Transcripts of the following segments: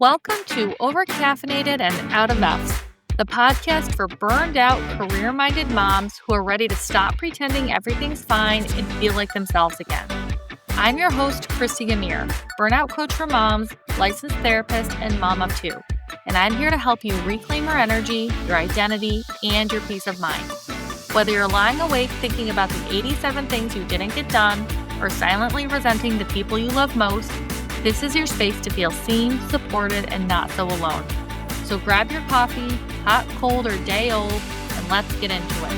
Welcome to Overcaffeinated and Out of Effs, the podcast for burned out, career-minded moms who are ready to stop pretending everything's fine and feel like themselves again. I'm your host, Christy Gamir, burnout coach for moms, licensed therapist, and mom of two. And I'm here to help you reclaim your energy, your identity, and your peace of mind. Whether you're lying awake thinking about the 87 things you didn't get done, or silently resenting the people you love most, this is your space to feel seen, supported, and not so alone. So grab your coffee, hot, cold, or day old, and let's get into it.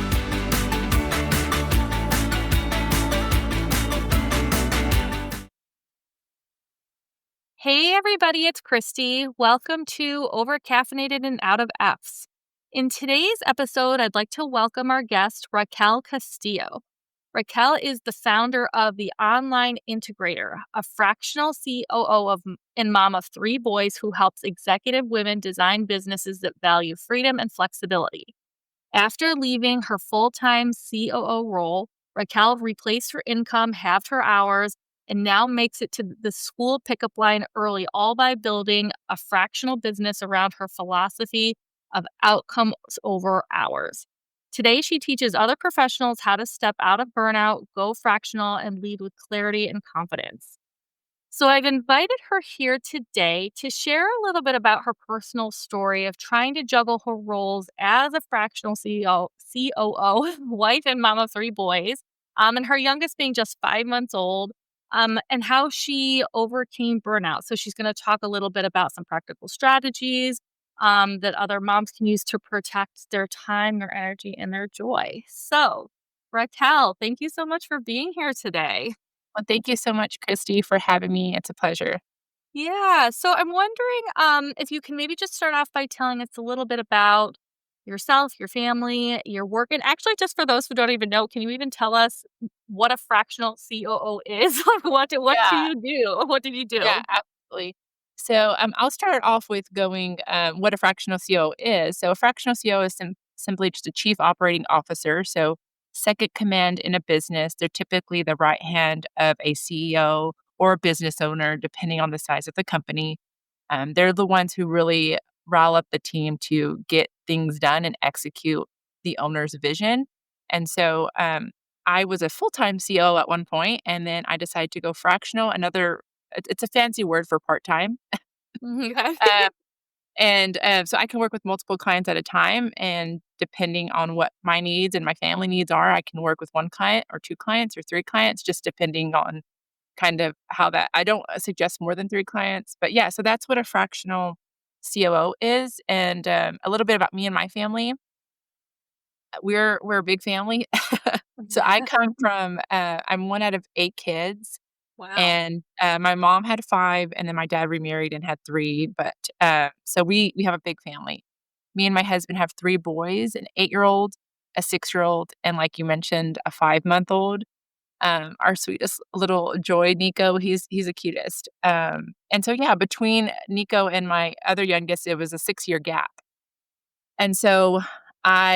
Hey everybody, it's Christy. Welcome to Overcaffeinated and Out of Effs. In today's episode, I'd like to welcome our guest, Raquel Castillo. Raquel is the founder of The Online Integrator, a fractional COO and mom of three boys who helps executive women design businesses that value freedom and flexibility. After leaving her full-time COO role, Raquel replaced her income, halved her hours, and now makes it to the school pickup line early, all by building a fractional business around her philosophy of outcomes over hours. Today, she teaches other professionals how to step out of burnout, go fractional, and lead with clarity and confidence. So I've invited her here today to share a little bit about her personal story of trying to juggle her roles as a fractional COO, wife and mom of three boys, and her youngest being just 5 months old, and how she overcame burnout. So she's going to talk a little bit about some practical strategies that other moms can use to protect their time, their energy, and their joy. So, Raquel, thank you so much for being here today. Well, thank you so much, Christy, for having me. It's a pleasure. Yeah, so I'm wondering if you can maybe just start off by telling us a little bit about yourself, your family, your work, and actually just for those who don't even know, can you even tell us what a fractional COO is? What do you do? What did you do? Yeah, absolutely. So I'll start off with going what a fractional COO is. So a fractional COO is simply just a chief operating officer. So second command in a business. They're typically the right hand of a CEO or a business owner, depending on the size of the company. They're the ones who really rile up the team to get things done and execute the owner's vision. And so I was a full-time CO at one point, and then I decided to go fractional. It's a fancy word for part-time. Okay. So I can work with multiple clients at a time, and depending on what my needs and my family needs are, I can work with one client or two clients or three clients, just depending on kind of how that. I don't suggest more than three clients, but yeah, so that's what a fractional COO is. And a little bit about me and my family. We're a big family. So I come from, I'm one out of 8 kids, Wow. and, my mom had 5, and then my dad remarried and had 3, but, so we have a big family. Me and my husband have 3 boys, an 8-year-old, a 6-year-old, and like you mentioned, a 5-month-old. Our sweetest little joy, Nico, he's the cutest. And so, yeah, between Nico and my other youngest, it was a 6-year gap. And so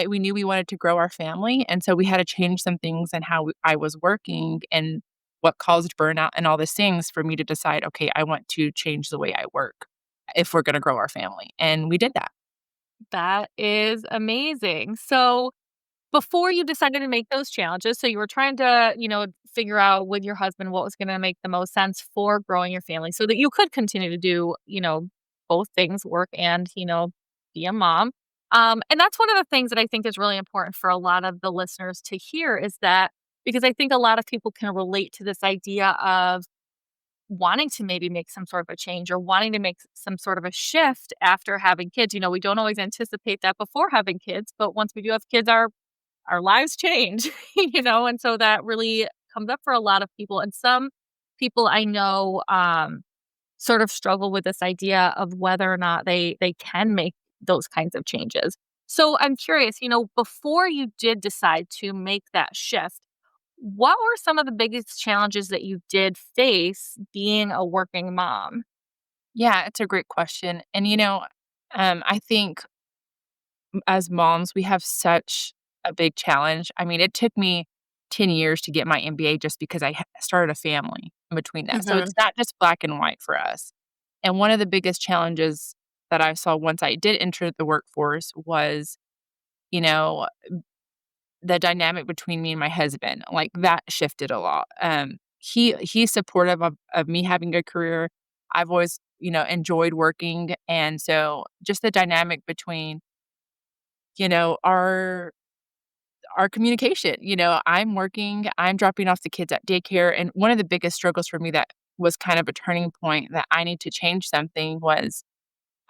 we knew we wanted to grow our family, and so we had to change some things in how I was working and what caused burnout and all these things for me to decide, okay, I want to change the way I work if we're going to grow our family. And we did that. That is amazing. So before you decided to make those challenges, so you were trying to, figure out with your husband what was going to make the most sense for growing your family so that you could continue to do, both things, work and, be a mom. And that's one of the things that I think is really important for a lot of the listeners to hear is that because I think a lot of people can relate to this idea of wanting to maybe make some sort of a change or wanting to make some sort of a shift after having kids. We don't always anticipate that before having kids, but once we do have kids, our lives change, and so that really comes up for a lot of people. And some people I know sort of struggle with this idea of whether or not they can make those kinds of changes. So I'm curious, before you did decide to make that shift, what were some of the biggest challenges that you did face being a working mom? Yeah, it's a great question. And, I think as moms, we have such a big challenge. I mean, it took me 10 years to get my MBA just because I started a family in between that. So Mhm. it's not just black and white for us. And one of the biggest challenges that I saw once I did enter the workforce was, you know, the dynamic between me and my husband, like, that shifted a lot. He's supportive of me having a career. I've always, enjoyed working, and so just the dynamic between, our communication. I'm working, I'm dropping off the kids at daycare, and one of the biggest struggles for me that was kind of a turning point that I need to change something was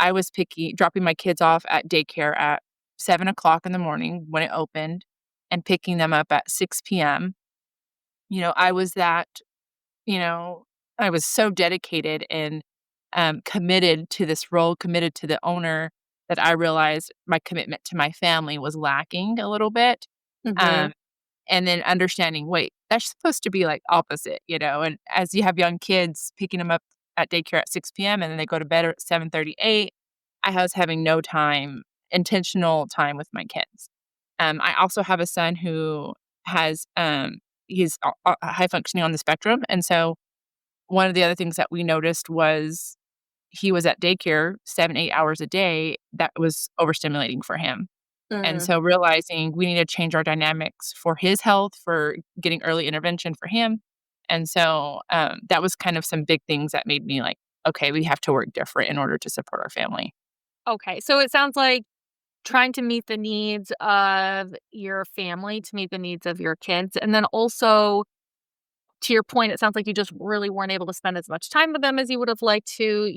I was dropping my kids off at daycare at 7 o'clock in the morning when it opened and picking them up at 6 p.m. I was you know, I was so dedicated and committed to this role, committed to the owner that I realized my commitment to my family was lacking a little bit. Mhm. Um, and then understanding, wait, that's supposed to be like opposite, and as you have young kids, picking them up at daycare at 6 p.m. and then they go to bed at 7:38, I was having no time, intentional time with my kids. I also have a son who has, he's high functioning on the spectrum. And so one of the other things that we noticed was he was at daycare 7, 8 hours a day. That was overstimulating for him. And Mm. so realizing we need to change our dynamics for his health, for getting early intervention for him. And so that was kind of some big things that made me like, okay, we have to work different in order to support our family. Okay, so it sounds like trying to meet the needs of your family, to meet the needs of your kids, and then also to your point, it sounds like you just really weren't able to spend as much time with them as you would have liked to.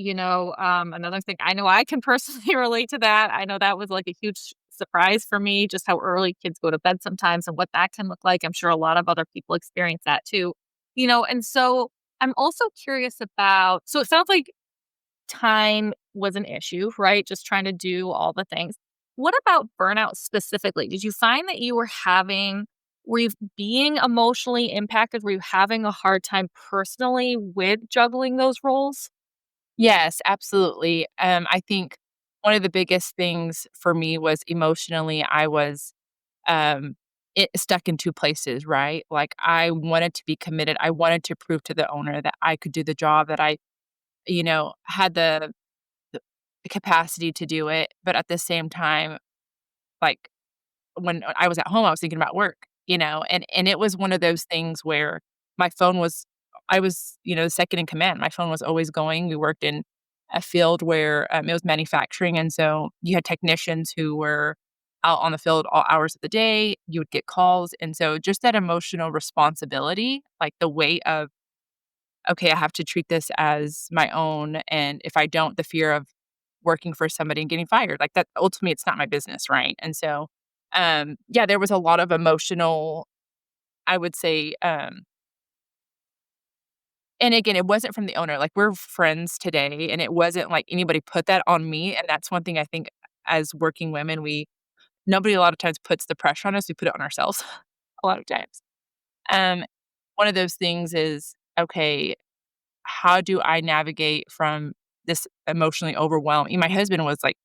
Another thing, I know I can personally relate to that. I know that was like a huge surprise for me, just how early kids go to bed sometimes and what that can look like. I'm sure a lot of other people experience that too. And so I'm also curious about, so it sounds like time was an issue, right? Just trying to do all the things. What about burnout specifically? Did you find that were you being emotionally impacted? Were you having a hard time personally with juggling those roles? Yes, absolutely. I think one of the biggest things for me was emotionally, I was um, stuck in two places, right? Like I wanted to be committed. I wanted to prove to the owner that I could do the job, that I, had the capacity to do it. But at the same time, like when I was at home, I was thinking about work, and it was one of those things where my phone was I was, the second in command. My phone was always going. We worked in a field where it was manufacturing, and so you had technicians who were out on the field all hours of the day. You would get calls, and so just that emotional responsibility, like the weight of, okay, I have to treat this as my own, and if I don't, the fear of working for somebody and getting fired, like that ultimately it's not my business, right? And so yeah, there was a lot of emotional, I would say, and again, it wasn't from the owner. Like we're friends today, and it wasn't like anybody put that on me. And that's one thing I think as working women, nobody a lot of times puts the pressure on us. We put it on ourselves a lot of times. Um, One of those things is, okay, how do I navigate from this emotionally overwhelming? My husband was like,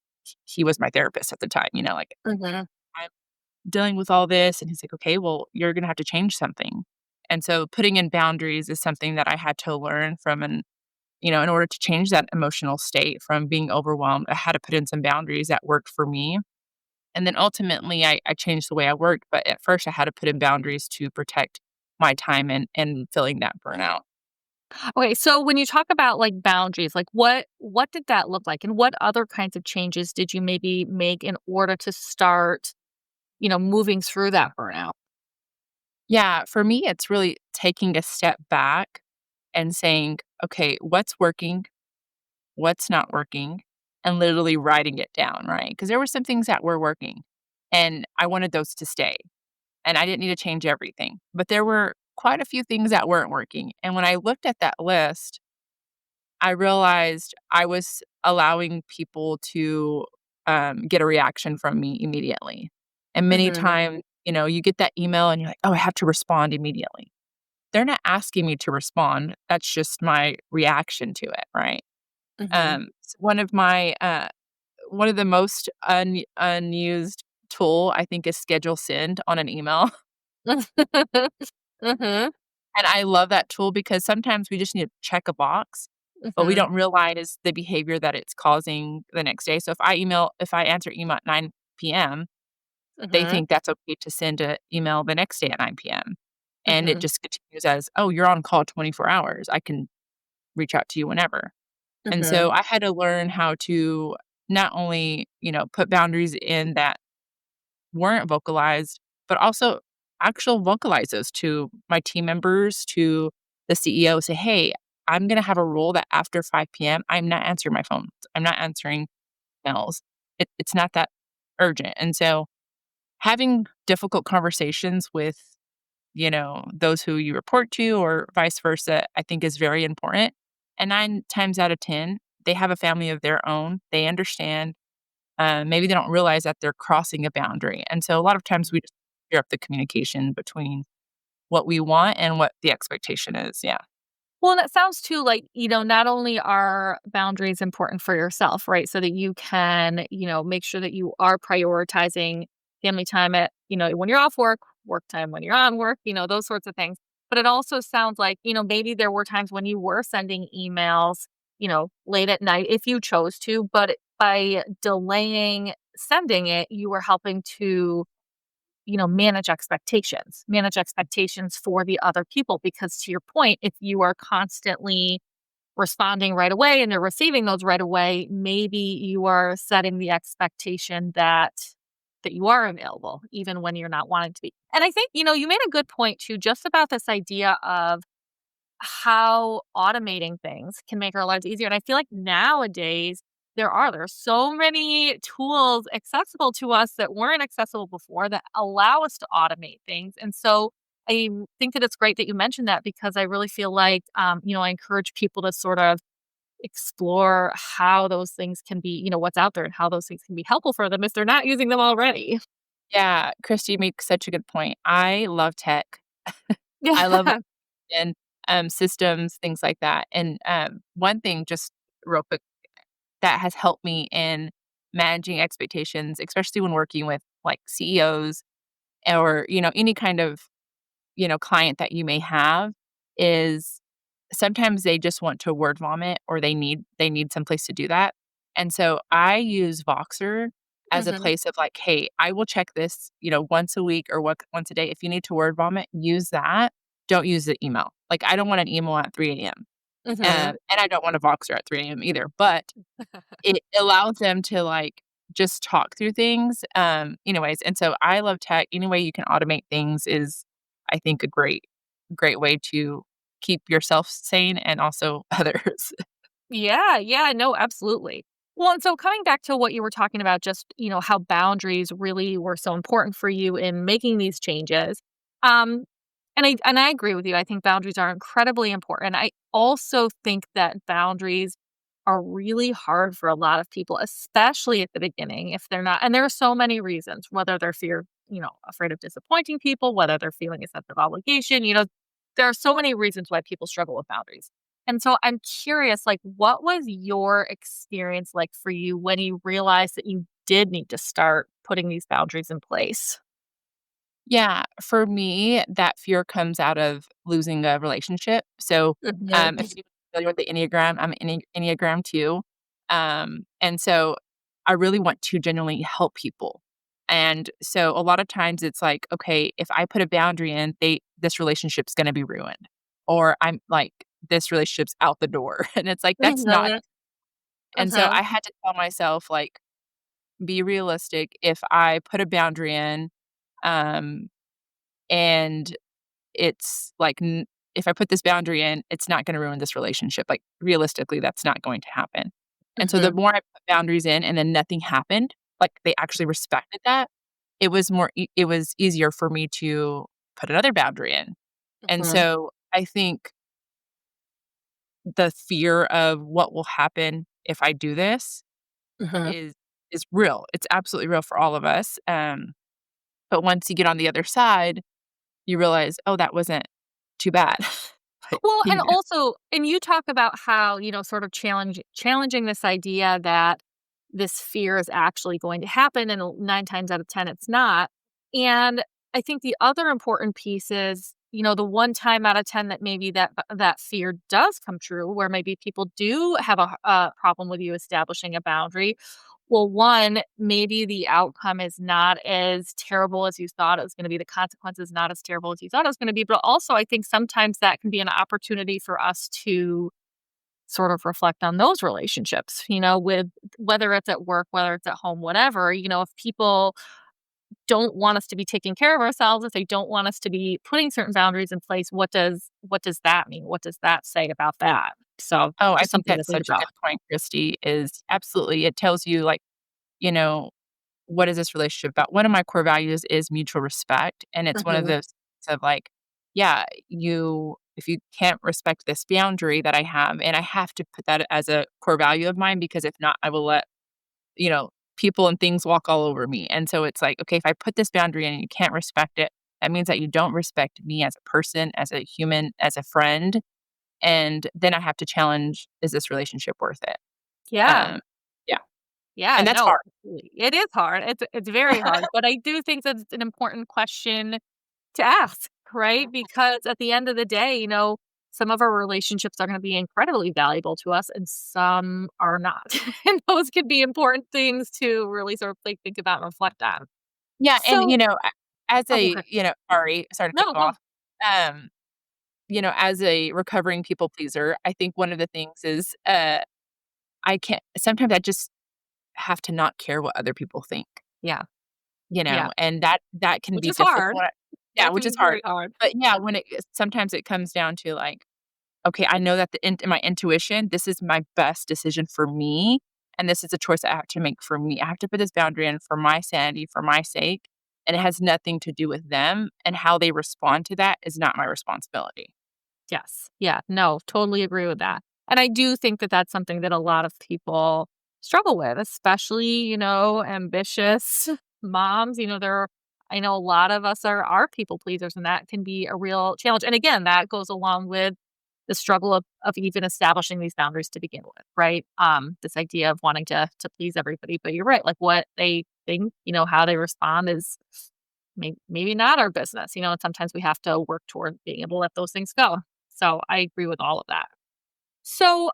he was my therapist at the time, like Mhm. I'm dealing with all this. And he's like, okay, well, you're going to have to change something. And so putting in boundaries is something that I had to learn from, and, in order to change that emotional state from being overwhelmed, I had to put in some boundaries that worked for me. And then ultimately I changed the way I worked. But at first I had to put in boundaries to protect my time and feeling that burnout. Okay, so when you talk about like boundaries, like what did that look like, and what other kinds of changes did you maybe make in order to start, moving through that burnout? Yeah, for me, it's really taking a step back and saying, okay, what's working, what's not working, and literally writing it down, right? Because there were some things that were working and I wanted those to stay, and I didn't need to change everything. But there were quite a few things that weren't working. And when I looked at that list, I realized I was allowing people to get a reaction from me immediately. And many Mhm. times, you get that email and you're like, oh, I have to respond immediately. They're not asking me to respond. That's just my reaction to it, right? Mhm. One of the most unused tool I think is schedule send on an email. Mhm. And I love that tool because sometimes we just need to check a box. but we Mhm. don't realize the behavior that it's causing the next day. So if I answer email at 9 p.m., they Mhm. think that's okay to send an email the next day at 9 p.m. And it Mhm. just continues as, "Oh, you're on call 24 hours. I can reach out to you whenever." And Mhm. so I had to learn how to not only, put boundaries in that weren't vocalized, but also actual vocalize those to my team members, to the CEO, say, "Hey, I'm gonna have a rule that after 5 p.m., I'm not answering my phone. I'm not answering emails. It's not that urgent." And so having difficult conversations with, those who you report to or vice versa, I think is very important. And 9 times out of 10, they have a family of their own. They understand. Maybe they don't realize that they're crossing a boundary. And so a lot of times we just clear up the communication between what we want and what the expectation is. Yeah. Well, and it sounds too like, not only are boundaries important for yourself, right? So that you can, make sure that you are prioritizing family time at, when you're off work, work time when you're on work, those sorts of things. But it also sounds like, maybe there were times when you were sending emails, late at night if you chose to, but by delaying sending it, you were helping to manage expectations for the other people. Because to your point, if you are constantly responding right away and they're receiving those right away, maybe you are setting the expectation that you are available even when you're not wanting to be. And I think, you made a good point too, just about this idea of how automating things can make our lives easier. And I feel like nowadays there's so many tools accessible to us that weren't accessible before that allow us to automate things. And so I think that it's great that you mentioned that, because I really feel like, I encourage people to sort of explore how those things can be, what's out there and how those things can be helpful for them if they're not using them already. Yeah. Christy, you make such a good point. I love tech. I love Yeah. and systems, things like that. And one thing, just real quick, that has helped me in managing expectations, especially when working with like CEOs or, any kind of, client that you may have, is sometimes they just want to word vomit or they need some place to do that. And so I use Voxer as a Hmm. place of like, hey, I will check this, once a week or once a day. If you need to word vomit, use that. Don't use the email. Like I don't want an email at 3 a.m. Hmm. And I don't want a Voxer at 3 a.m. either. But it allows them to, like, just talk through things, anyways, and so I love tech. Any way you can automate things is, I think, a great way to keep yourself sane and also others. Yeah, yeah, no, absolutely. Well, and so coming back to what you were talking about, just, how boundaries really were so important for you in making these changes. Um, and I agree with you. I think boundaries are incredibly important. I also think that boundaries are really hard for a lot of people, especially at the beginning, if they're not, and there are so many reasons, whether they're afraid of disappointing people, whether they're feeling a sense of obligation, there are so many reasons why people struggle with boundaries. And so I'm curious, like, what was your experience like for you when you realized that you did need to start putting these boundaries in place? Yeah, for me, that fear comes out of losing a relationship. So, Mhm. if you're familiar with the Enneagram, I'm Enneagram 2. And so I really want to genuinely help people. And so a lot of times it's like, okay, if I put a boundary in, this relationship's gonna be ruined. Or I'm like, this relationship's out the door. And it's like, that's not. Mhm. And so Mhm. I had to tell myself, like, be realistic. If I put a boundary in, um, and it's like, if I put this boundary in, it's not gonna ruin this relationship. Like, realistically, that's not going to happen. And so the Mhm. more I put boundaries in and then nothing happened, like, they actually respected that, it was easier for me to put another boundary in. And Mhm. so I think the fear of what will happen if I do this Mhm. is is real. It's absolutely real for all of us. But once you get on the other side, you realize, "Oh, that wasn't too bad." But, Well, you and know also, and you talk about how, sort of challenging this idea that this fear is actually going to happen, and 9 times out of 10 it's not. And I think the other important piece is the one time out of 10 that maybe that fear does come true, where maybe people do have a problem with you establishing a boundary. Well, one, maybe the outcome is not as terrible as you thought it was going to be. The consequences not as terrible as you thought it was going to be. But also, I think sometimes that can be an opportunity for us to sort of reflect on those relationships, with whether it's at work, whether it's at home, whatever. If people don't want us to be taking care of ourselves, if they don't want us to be putting certain boundaries in place, what does that mean? What does that say about that? So Oh, I just think something to that's think such a about. good point, Christy, is absolutely, it tells you, like, you know, what is this relationship about? One of my core values is mutual respect, and it's one of Mhm. those things of like, yeah, if you can't respect this boundary that I have, and I have to put that as a core value of mine, because if not, I will let, you know, people and things walk all over me. And so it's like, okay, if I put this boundary in and you can't respect it, that means that you don't respect me as a person, as a human, as a friend. And then I have to challenge, is this relationship worth it? Yeah. Um, yeah. Yeah, And that's no, hard. absolutely. It is hard. It's very hard, but I do think that it's an important question to ask, right? Because at the end of the day, some of our relationships are going to be incredibly valuable to us and some are not. And those could be important things to really sort of like think about and reflect on. Yeah, and, So, as oh, a, okay. sorry to cut No, you go. off. Um, as a recovering people pleaser, I think one of the things is, I can't sometimes I just have to not care what other people think, Yeah. Yeah. and that can Which be is hard. difficult. Yeah, That can which be is hard. very hard. But yeah, sometimes it comes down to, like, okay, I know that my intuition, this is my best decision for me, and this is a choice I have to make for me. I have to put this boundary in for my sanity, for my sake, and it has nothing to do with them, and how they respond to that is not my responsibility. Yes. Yeah. No, totally agree with that. And I do think that that's something that a lot of people struggle with, especially, ambitious moms. I know a lot of us are people pleasers, and that can be a real challenge. And again, that goes along with the struggle of even establishing these boundaries to begin with, right? This idea of wanting to please everybody. But you're right, like what they think, how they respond is maybe not our business, and sometimes we have to work toward being able to let those things go. So I agree with all of that. So,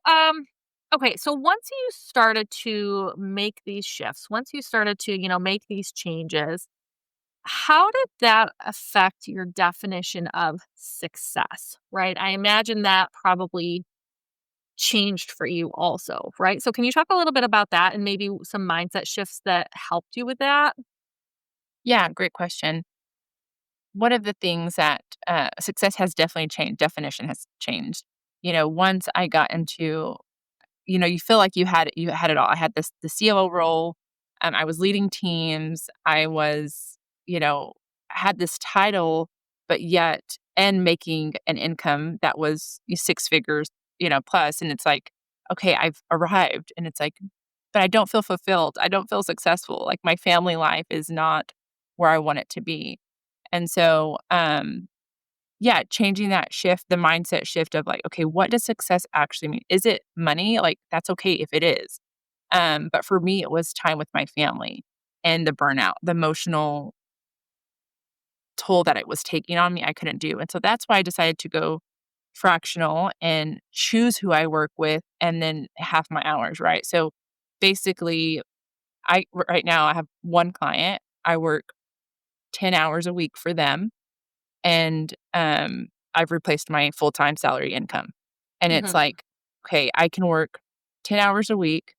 okay. So once you started to make these shifts, once you started to, make these changes, how did that affect your definition of success? Right. I imagine that probably changed for you also. Right. So can you talk a little bit about that and maybe some mindset shifts that helped you with that? Yeah, great question. One of the things that, success has definitely changed, definition has changed. Once I got into, you feel like you had it all. I had the COO role, I was leading teams, I was, you know, had this title, but yet and making an income that was 6 figures, plus, and it's like, "Okay, I've arrived," and it's like, but I don't feel fulfilled, I don't feel successful, like, my family life is not where I want it to be. And so, yeah, changing that shift, the mindset shift of like, okay, what does success actually mean? Is it money? Like, that's okay if it is. But for me, it was time with my family and the burnout, the emotional toll that it was taking on me, I couldn't do. And so that's why I decided to go fractional and choose who I work with and then half my hours, right? So basically, right now I have one client. I work 10 hours a week for them, and, I've replaced my full-time salary income. And it's Hmm. like, okay, I can work 10 hours a week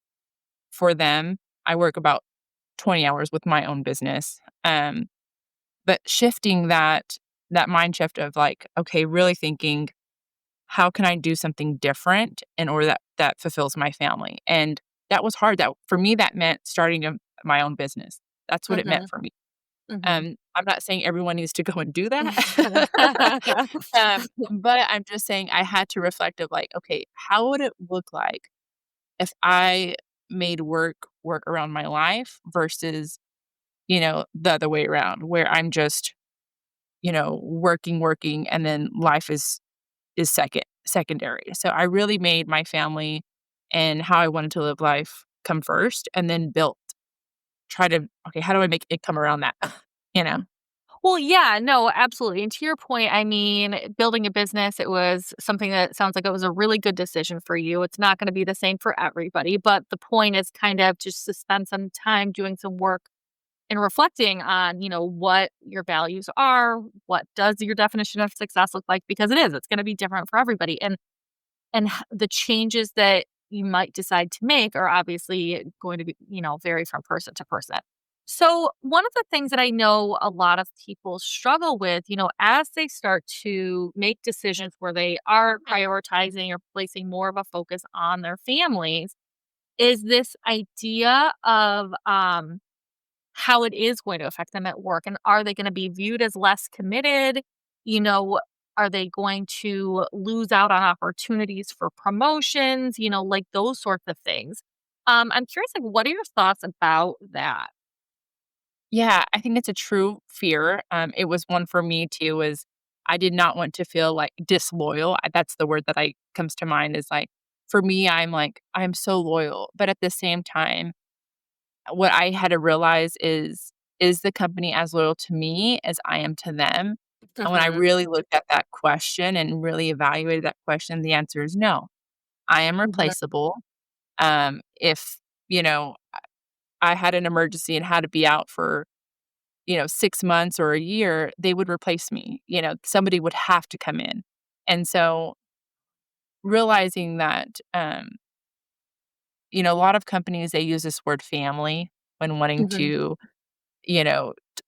for them. I work about 20 hours with my own business. But shifting that mind shift of like, okay, really thinking, how can I do something different in order that fulfills my family? And that was hard. That for me, that meant starting my own business. That's what it meant Hmm. for me. Hmm. I'm not saying everyone needs to go and do that. But I'm just saying I had to reflect of like, okay, how would it look like if I made work around my life versus, the other way around where I'm just, working and then life is secondary. So I really made my family and how I wanted to live life come first and then built try to okay, how do I make it come around that? You know? Well, yeah, no, absolutely. And to your point, I mean, building a business, it was something that sounds like it was a really good decision for you. It's not going to be the same for everybody, but the point is kind of just to spend some time doing some work and reflecting on, what your values are, what does your definition of success look like because it's going to be different for everybody. And the changes that you might decide to make are obviously going to be, vary from person to person. So, one of the things that I know a lot of people struggle with, as they start to make decisions where they are prioritizing or placing more of a focus on their families, is this idea of how it is going to affect them at work. And are they going to be viewed as less committed? You know, are they going to lose out on opportunities for promotions? Like those sorts of things. I'm curious, like, what are your thoughts about that? Yeah, I think it's a true fear. It was one for me too, was I did not want to feel like disloyal. That's the word that I comes to mind is like, for me, I'm like, I'm so loyal. But at the same time, what I had to realize is the company as loyal to me as I am to them? And when I Mhm, really looked at that question and really evaluated that question, the answer is no. I am mhm, replaceable. If, you know, I had an emergency and had to be out for 6 months or a year, they would replace me. Somebody would have to come in. And so realizing that, a lot of companies, they use this word family when wanting mhm, to,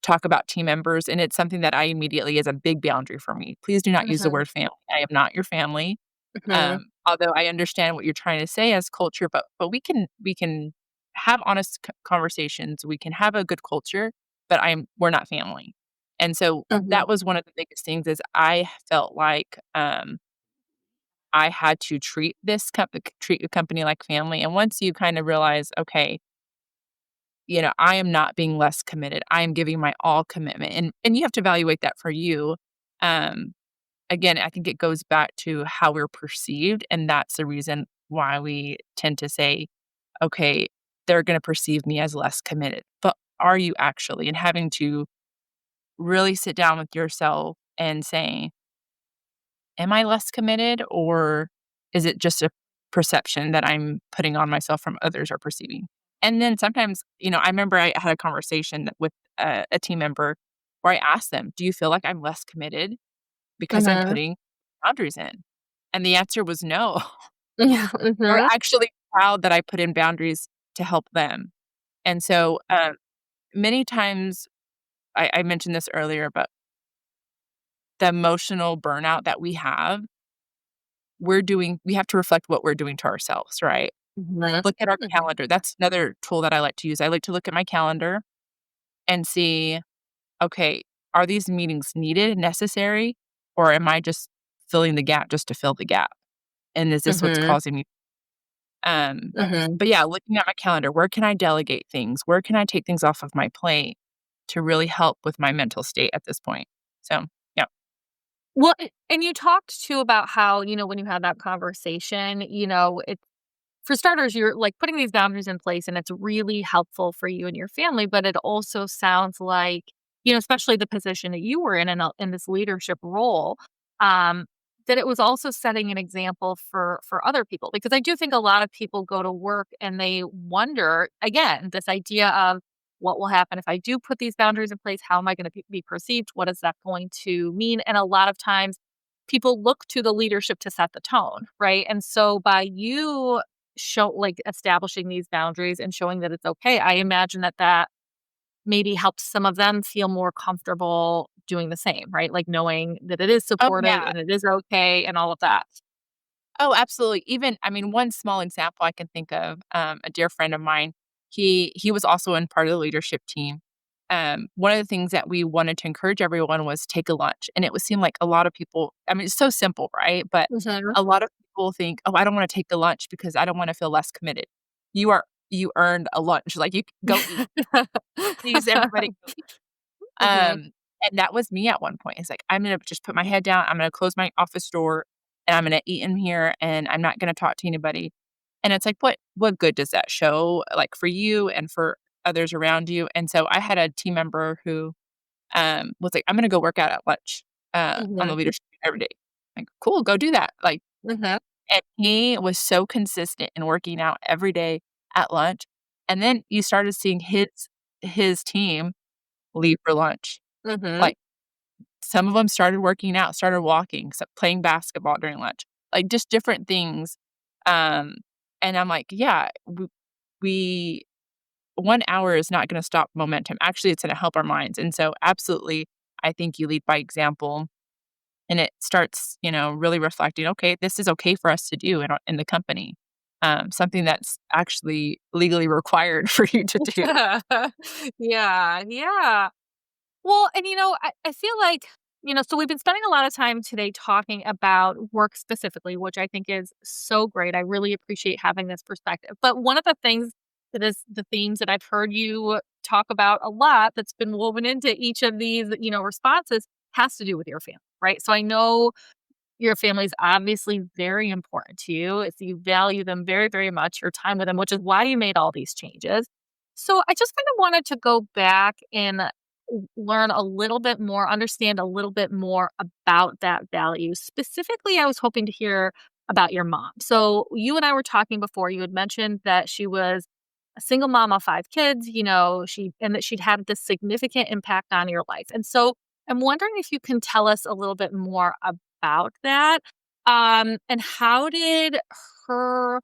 talk about team members. And it's something that I immediately is a big boundary for me. Please do not use the mhm, word family. I am not your family. mhm, Although I understand what you're trying to say as culture, but we can have honest conversations. We can have a good culture, but we're not family. And so mhm, that was one of the biggest things is I felt like I had to treat a company like family. And once you kind of realize, okay, I am not being less committed. I am giving my all commitment, and you have to evaluate that for you. Um, Again, I think it goes back to how we're perceived, and that's the reason why we tend to say, "Okay, they're gonna perceive me as less committed." But are you actually? And having to really sit down with yourself and say, "Am I less committed, or is it just a perception that I'm putting on myself from others are perceiving?" And then sometimes, I remember I had a conversation with a team member where I asked them, "Do you feel like I'm less committed because I'm mhm. putting boundaries in?" And the answer was no. Yeah, They were mhm, actually proud that I put in boundaries to help them. And so, many times I mentioned this earlier, but the emotional burnout that we have to reflect what we're doing to ourselves, right? mhm, Look at our mhm, calendar. That's another tool that I like to use. I like to look at my calendar and see, okay, are these meetings needed, necessary, or am I just filling the gap just to fill the gap? And is this what's mhm, causing me? Um, mhm. but yeah, looking at my calendar, where can I delegate things? Where can I take things off of my plate to really help with my mental state at this point? So, yeah. Well, and you talked too about how, when you had that conversation, for starters, you're like putting these boundaries in place and it's really helpful for you and your family. But it also sounds like, especially the position that you were in this leadership role, um, that it was also setting an example for other people. Because I do think a lot of people go to work and they wonder, again, this idea of what will happen if I do put these boundaries in place? How am I going to be perceived? What is that going to mean? And a lot of times people look to the leadership to set the tone, right? And so by you establishing these boundaries and showing that it's okay, I imagine that maybe helps some of them feel more comfortable doing the same, right? Like knowing that it is Oh, supported yeah. and it is okay and all of that. Oh, absolutely. Even I mean, one small example I can think of, a dear friend of mine, he was also in part of the leadership team. One of the things that we wanted to encourage everyone was take a lunch, and it would seem like a lot of people I mean, it's so simple, right? But Mhm. a lot of people think, "Oh, I don't wanna take the lunch because I don't wanna feel less committed." You earned a lunch, like, you go eat. Please, everybody go eat. Mhm. And that was me at one point. It's like, I'm gonna just put my head down, I'm gonna close my office door, and I'm gonna eat in here, and I'm not gonna talk to anybody. And it's like, what good does that show, like, for you and for others around you? And so I had a team member who, was like, "I'm gonna go work out at lunch, on the Mhm. leadership team every day." Like, "Cool, go do that." Like, Mhm. and he was so consistent in working out every day at lunch, and then you started seeing his team leave for lunch. Mhm. Like, some of them started working out, started walking, playing basketball during lunch, like, just different things, um, and I'm like, "Yeah, we 1 hour is not gonna stop momentum. Actually, it's gonna help our minds." And so, absolutely, I think you lead by example, and it starts, really reflecting, "Okay, this is okay for us to do in the company." Something that's actually legally required for you to do. Yeah, yeah. Well, and I feel like, so we've been spending a lot of time today talking about work specifically, which I think is so great. I really appreciate having this perspective. But one of the things that is the themes that I've heard you talk about a lot that's been woven into each of these, responses has to do with your family, right? So I know your family is obviously very important to you. It's you value them very, very much, your time with them, which is why you made all these changes. So I just kind of wanted to go back and learn a little bit more, understand a little bit more about that value. Specifically, I was hoping to hear about your mom. So you and I were talking before. You had mentioned that she was a single mom of 5 kids, and that she'd had this significant impact on your life. And so I'm wondering if you can tell us a little bit more about that. And how did her,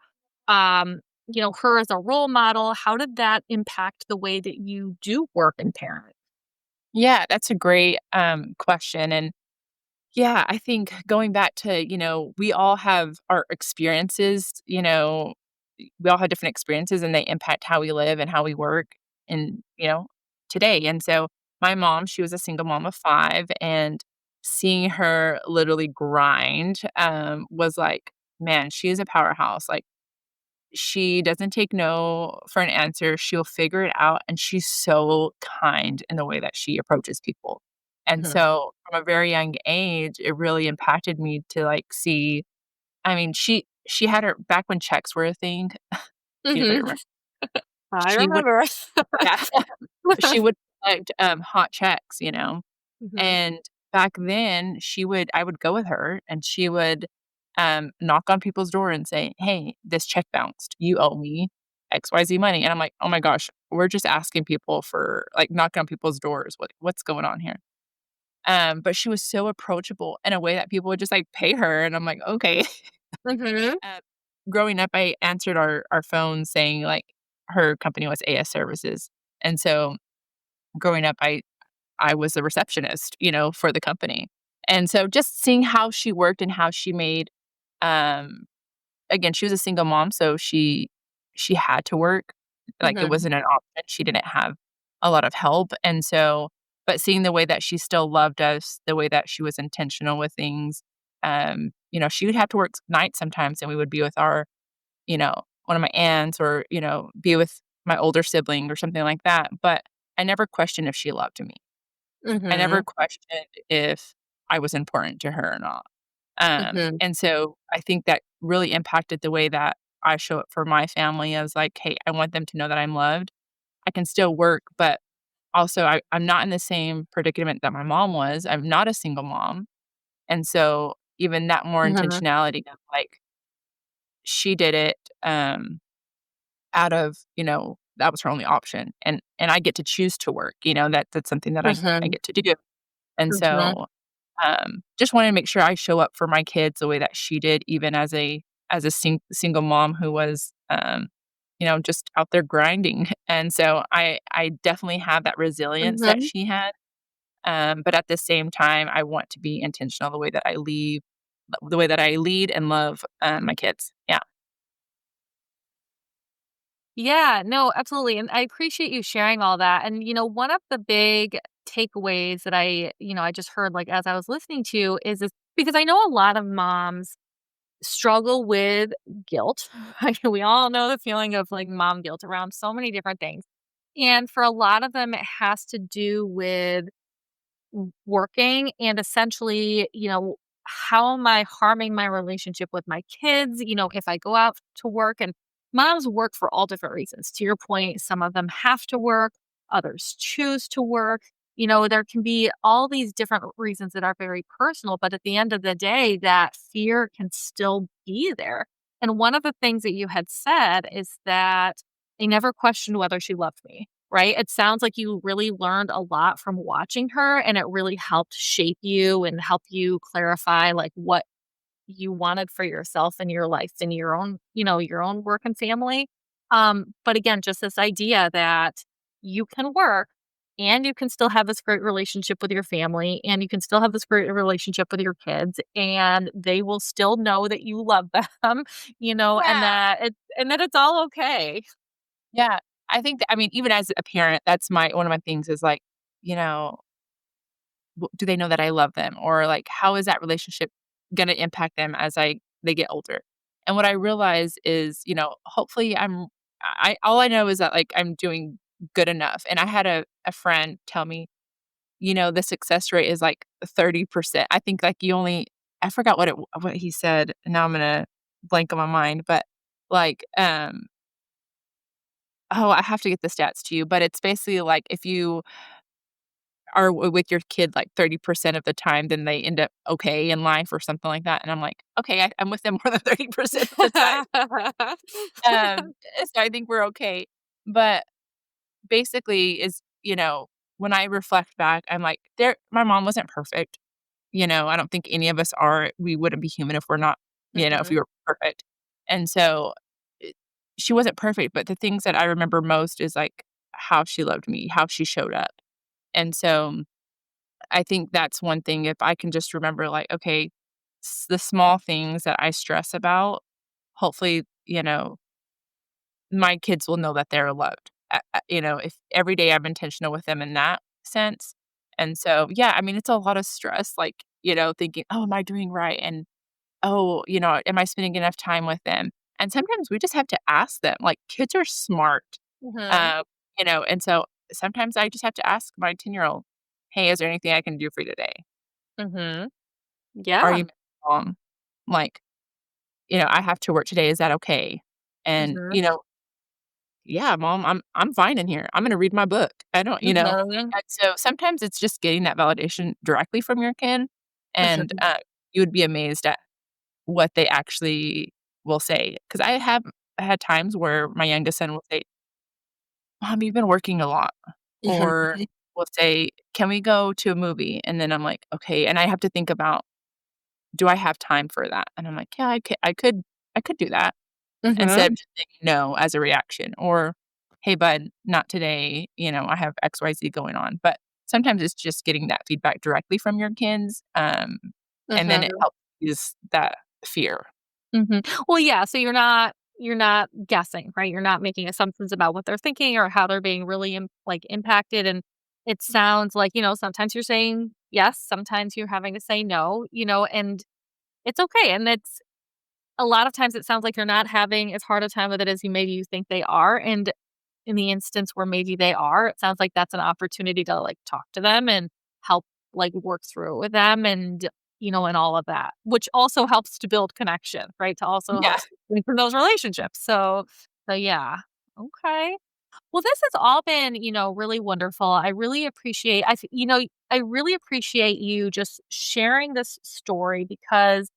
her as a role model, how did that impact the way that you do work and parent? Yeah, that's a great, question, and yeah, I think going back to, we all have our experiences, we all have different experiences and they impact how we live and how we work and, today. And so my mom, she was a single mom of 5 and seeing her literally grind was like, man, she is a powerhouse. Like she doesn't take no for an answer. She'll figure it out, and she's so kind in the way that she approaches people. And Mhm. so, from a very young age, it really impacted me to, like, see I mean, she had her back when checks were a thing, if anybody Mhm. remember, I she would remember. yeah, she would collect, hot checks, Mhm. and back then, I would go with her, and she would, knock on people's door and say, "Hey, this check bounced. You owe me XYZ money." And I'm like, "Oh my gosh, we're just asking people for like, knocking on people's doors. What's going on here?" But she was so approachable in a way that people would just, like, pay her, and I'm like, "Okay." Mhm. Uh, Growing up, I answered our phone saying, like her company was AS Services, and so growing up, I was the receptionist, for the company. And so just seeing how she worked and how she made um again, she was a single mom, so she had to work. Like it Mhm. wasn't an option. She didn't have a lot of help. And so but seeing the way that she still loved us, the way that she was intentional with things, she would have to work nights sometimes and we would be with one of my aunts or, be with my older sibling or something like that. But I never questioned if she loved me. I never Mhm. questioned if I was important to her or not. Mhm. And so I think that really impacted the way that I show up for my family as like, hey, I want them to know that I'm loved. I can still work, but also I'm not in the same predicament that my mom was. I'm not a single mom. And so even that more Mhm. intentionality of like she did it out of, that was her only option. And I get to choose to work, that's something that I Mhm. get to do. And Mhm. so, just wanted to make sure I show up for my kids the way that she did, even as a single mom who was, just out there grinding. And so I definitely have that resilience that Mhm. she had, but at the same time, I want to be intentional the way that I lead and love, my kids. Yeah. Yeah, no, absolutely. And I appreciate you sharing all that. And, one of the big takeaways that I just heard like as I was listening to is because I know a lot of moms struggle with guilt. We all know the feeling of like mom guilt around so many different things. And for a lot of them, it has to do with working and essentially, how am I harming my relationship with my kids? If I go out to work and moms work for all different reasons. To your point, some of them have to work, others choose to work. There can be all these different reasons that are very personal, but at the end of the day, that fear can still be there. And one of the things that you had said is that I never questioned whether she loved me, right? It sounds like you really learned a lot from watching her, and it really helped shape you and help you clarify like what you wanted for yourself and your life and your own work and family. But again, just this idea that you can work and you can still have this great relationship with your family and you can still have this great relationship with your kids and they will still know that you love them, and Yeah. that it's all okay. Yeah. I think that, I mean, even as a parent, that's one of my things is like, you know, do they know that I love them? Or like, how is that relationship going to impact them as they get older? And what I realize is, hopefully all I know is that like I'm doing good enough. And I had a friend tell me, the success rate is like 30%. I think like I forgot what he said. Now I'm going to blank on my mind, but like, oh, I have to get the stats to you, but it's basically like if you are with your kid like 30% of the time, then they end up okay in life or something like that. And I'm like, okay, I'm with them more than 30% of the time. So I think we're okay. But basically is, when I reflect back, I'm like, my mom wasn't perfect. I don't think any of us are. We wouldn't be human if we're not, if Mhm, we were perfect. And so it, she wasn't perfect, but the things that I remember most is like how she loved me, how she showed up. And so I think that's one thing if I can just remember like, okay, the small things that I stress about, hopefully, my kids will know that they're loved. If every day I'm intentional with them in that sense. And so, yeah, I mean, it's a lot of stress, like, thinking, oh, am I doing right? And, oh, am I spending enough time with them? And sometimes we just have to ask them. Like, kids are smart, mhm, uh, and so sometimes I just have to ask my 10-year-old, hey, is there anything I can do for you today? mhm. Are Yeah. you mom? Like, I have to work today. Is that okay? And, Mhm, yeah, mom, I'm fine in here. I'm gonna read my book. I don't, mhm, and so sometimes it's just getting that validation directly from your kid, and, mhm. you would be amazed at what they actually will say. Because I have had times where my youngest son will say, "Mom, you've been working a lot," or will say, "Can we go to a movie?" And then I'm like, "Okay," and I have to think about, "Do I have time for that?" And I'm like, "Yeah, I could do that." Instead Mhm, of just saying no as a reaction or, "Hey, bud, not today, I have XYZ going on." But sometimes it's just getting that feedback directly from your kids, and then it mhm. helps ease that fear. Mhm. Well, yeah, so you're not guessing, right? You're not making assumptions about what they're thinking or how they're being really impacted, and it sounds like, sometimes you're saying yes, sometimes you're having to say no, and it's okay, and it's a lot of times it sounds like you're not having as hard a time with it as you think they are, and in the instance where maybe they are, it sounds like that's an opportunity to, like, talk to them and help, like, work through it with them and all of that, which also helps to build connection, right? To also Yeah. help strengthen those relationships. So yeah. Okay. Well, this has all been, really wonderful. I really appreciate I really appreciate you just sharing this story because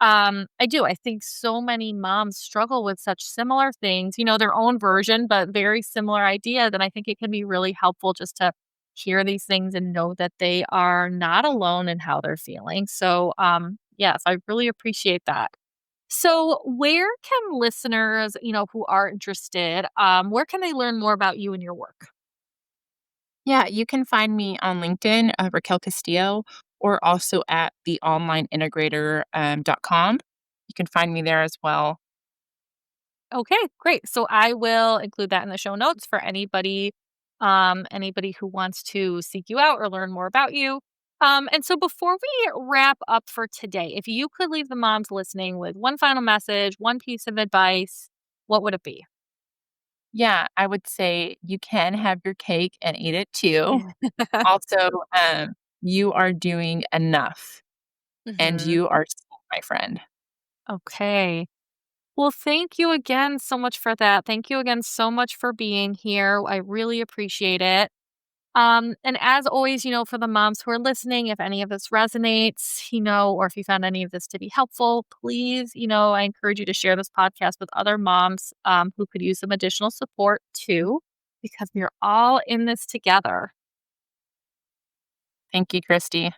I do. I think so many moms struggle with such similar things, their own version, but very similar ideas. And I think it can be really helpful just to hear these things and know that they are not alone in how they're feeling. So, yes, I really appreciate that. So, where can listeners, who are interested, where can they learn more about you and your work? Yeah, you can find me on LinkedIn, Raquel Castillo, or also at theonlineintegrator.com. You can find me there as well. Okay, great. So I will include that in the show notes for anybody who wants to seek you out or learn more about you. And so before we wrap up for today, if you could leave the moms listening with one final message, one piece of advice, what would it be? Yeah, I would say you can have your cake and eat it too. Yeah. Also, you are doing enough and Mhm. you are seen, my friend. Okay. Well, thank you again so much for that. Thank you again so much for being here. I really appreciate it. And as always, for the moms who are listening, if any of this resonates, or if you found any of this to be helpful, please, I encourage you to share this podcast with other moms who could use some additional support too, because we're all in this together. Thank you, Christy.